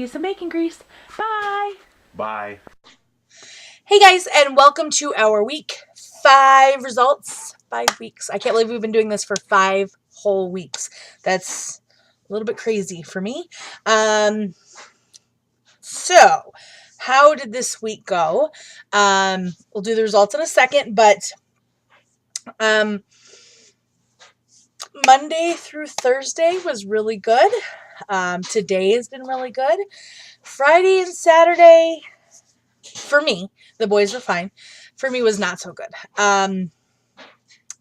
use some bacon grease. Bye. Bye. Hey guys, and welcome to our week 5 results. 5 weeks. I can't believe we've been doing this for 5 whole weeks. That's a little bit crazy for me. So how did this week go? We'll do the results in a second, but Monday through Thursday was really good. Today has been really good. Friday and Saturday, for me, the boys were fine. For me, was not so good.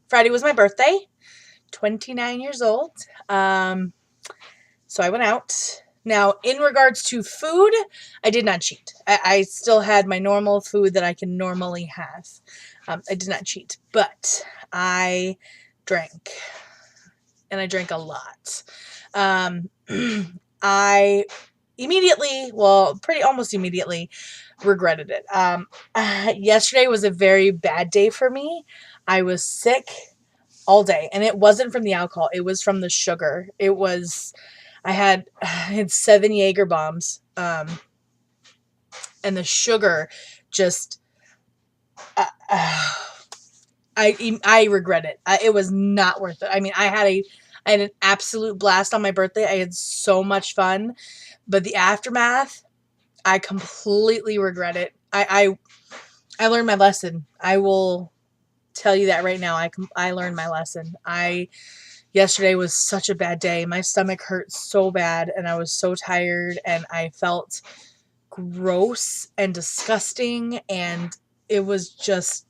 Friday was my birthday, 29 years old. So I went out. Now, in regards to food, I did not cheat. I still had my normal food that I can normally have. I did not cheat, but I drank. And I drank a lot. I immediately, almost immediately regretted it. Yesterday was a very bad day for me. I was sick all day, and it wasn't from the alcohol. It was from the sugar. I had 7 Jaeger bombs, and the sugar just, I regret it. It was not worth it. I mean, I had an absolute blast on my birthday. I had so much fun, but the aftermath, I completely regret it. I learned my lesson. I will tell you that right now. I learned my lesson. Yesterday was such a bad day. My stomach hurt so bad, and I was so tired, and I felt gross and disgusting, and it was just...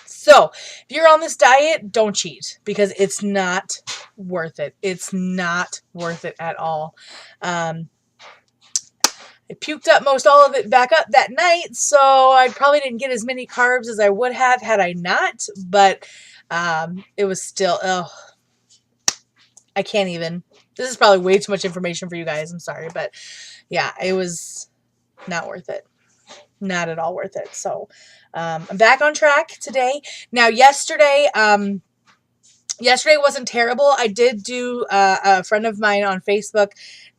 So, if you're on this diet, don't cheat, because it's not worth it. It's not worth it at all. I puked up most all of it back up that night, so I probably didn't get as many carbs as I would have had I not, but it was still, I can't even. This is probably way too much information for you guys. I'm sorry, but yeah, it was not worth it. Not at all worth it. So, I'm back on track today. Now, yesterday wasn't terrible. I did do, a friend of mine on Facebook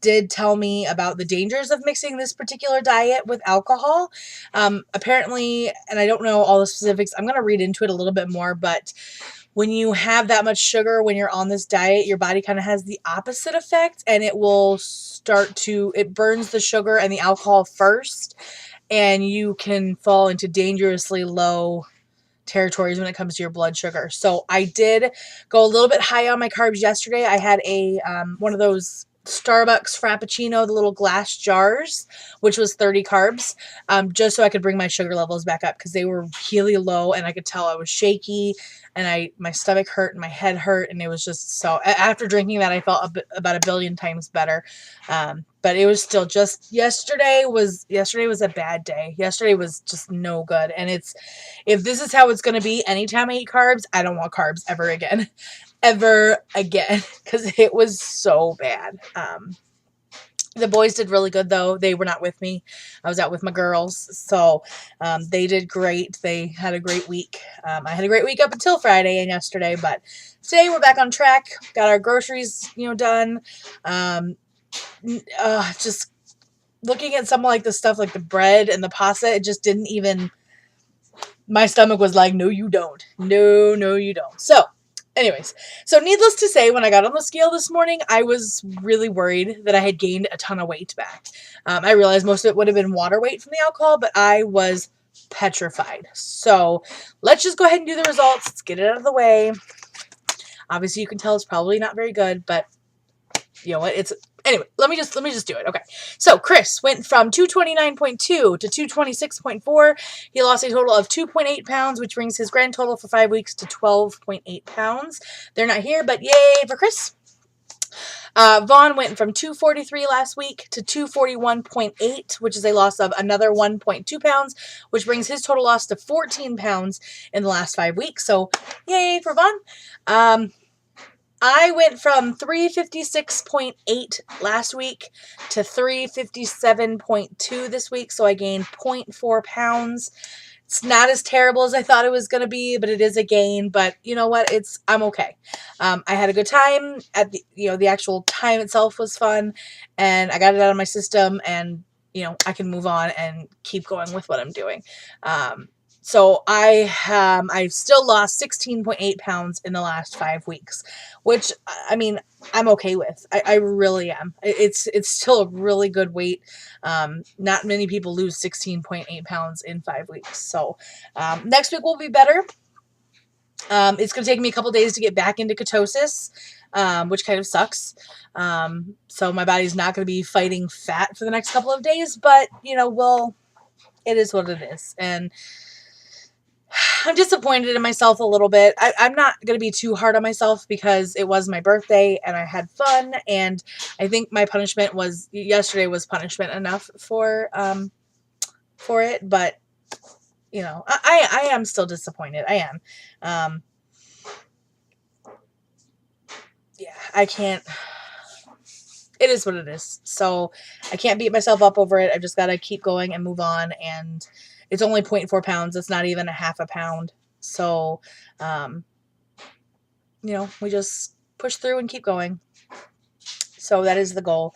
did tell me about the dangers of mixing this particular diet with alcohol. Apparently, and I don't know all the specifics, I'm going to read into it a little bit more, but when you have that much sugar, when you're on this diet, your body kind of has the opposite effect, and it will it burns the sugar and the alcohol first, and you can fall into dangerously low territories when it comes to your blood sugar. So I did go a little bit high on my carbs yesterday. I had one of those Starbucks Frappuccino, the little glass jars, which was 30 carbs, just so I could bring my sugar levels back up, because they were really low, and I could tell I was shaky, and my stomach hurt and my head hurt, and it was just so... After drinking that, I felt about 1 billion times better. But it was still just... Yesterday was a bad day. Yesterday was just no good. And if this is how it's going to be anytime I eat carbs, I don't want carbs ever again. Ever again. Because it was so bad. The boys did really good, though. They were not with me. I was out with my girls. So, they did great. They had a great week. I had a great week up until Friday and yesterday. But today we're back on track. Got our groceries, done. Just looking at some like the stuff like the bread and the pasta, it just didn't even... My stomach was like, no, you don't. No, you don't. So, anyways, needless to say, when I got on the scale this morning, I was really worried that I had gained a ton of weight back. I realized most of it would have been water weight from the alcohol, but I was petrified. So let's just go ahead and do the results. Let's get it out of the way. Obviously, you can tell it's probably not very good, but you know what? Anyway, let me just do it. Okay. So Chris went from 229.2 to 226.4. He lost a total of 2.8 pounds, which brings his grand total for 5 weeks to 12.8 pounds. They're not here, but yay for Chris. Vaughn went from 243 last week to 241.8, which is a loss of another 1.2 pounds, which brings his total loss to 14 pounds in the last 5 weeks. So yay for Vaughn. I went from 356.8 last week to 357.2 this week, so I gained 0.4 pounds. It's not as terrible as I thought it was going to be, but it is a gain. But you know what? I'm okay. I had a good time at the actual time itself was fun, and I got it out of my system, and I can move on and keep going with what I'm doing. So I've still lost 16.8 pounds in the last 5 weeks, which I mean, I'm okay with. I really am. It's still a really good weight. Not many people lose 16.8 pounds in 5 weeks. So next week will be better. It's going to take me a couple days to get back into ketosis, which kind of sucks. So my body's not going to be fighting fat for the next couple of days, but it is what it is. And I'm disappointed in myself a little bit. I'm not going to be too hard on myself because it was my birthday and I had fun. And I think my punishment yesterday was punishment enough for it. But, I am still disappointed. I am. Yeah, I can't. It is what it is. So I can't beat myself up over it. I've just got to keep going and move on. And it's only 0.4 pounds. It's not even a half a pound. So, we just push through and keep going. So that is the goal.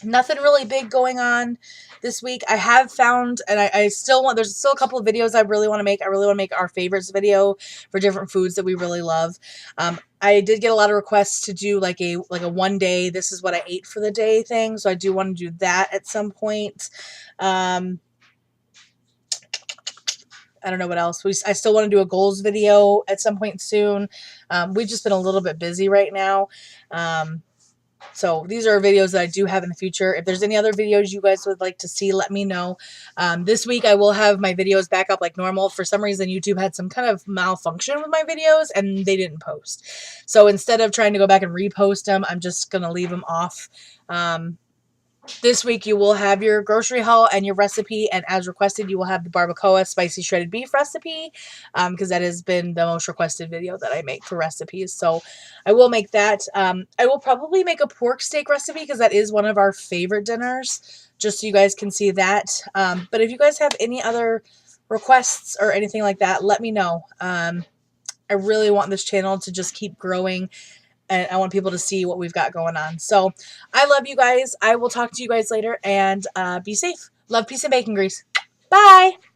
Nothing really big going on this week. I have found, and there's still a couple of videos I really want to make. I really want to make our favorites video for different foods that we really love. I did get a lot of requests to do like a 1 day, this is what I ate for the day thing. So I do want to do that at some point. I don't know what else. I still want to do a goals video at some point soon. We've just been a little bit busy right now. So these are videos that I do have in the future. If there's any other videos you guys would like to see, let me know. This week I will have my videos back up like normal. For some reason, YouTube had some kind of malfunction with my videos and they didn't post. So instead of trying to go back and repost them, I'm just going to leave them off. This week you will have your grocery haul and your recipe, and as requested you will have the barbacoa spicy shredded beef recipe, because that has been the most requested video that I make for recipes. So I will make that. I will probably make a pork steak recipe because that is one of our favorite dinners, just so you guys can see that. But if you guys have any other requests or anything like that, let me know. I really want this channel to just keep growing, and I want people to see what we've got going on. So I love you guys. I will talk to you guys later, and be safe. Love, peace, and bacon grease. Bye.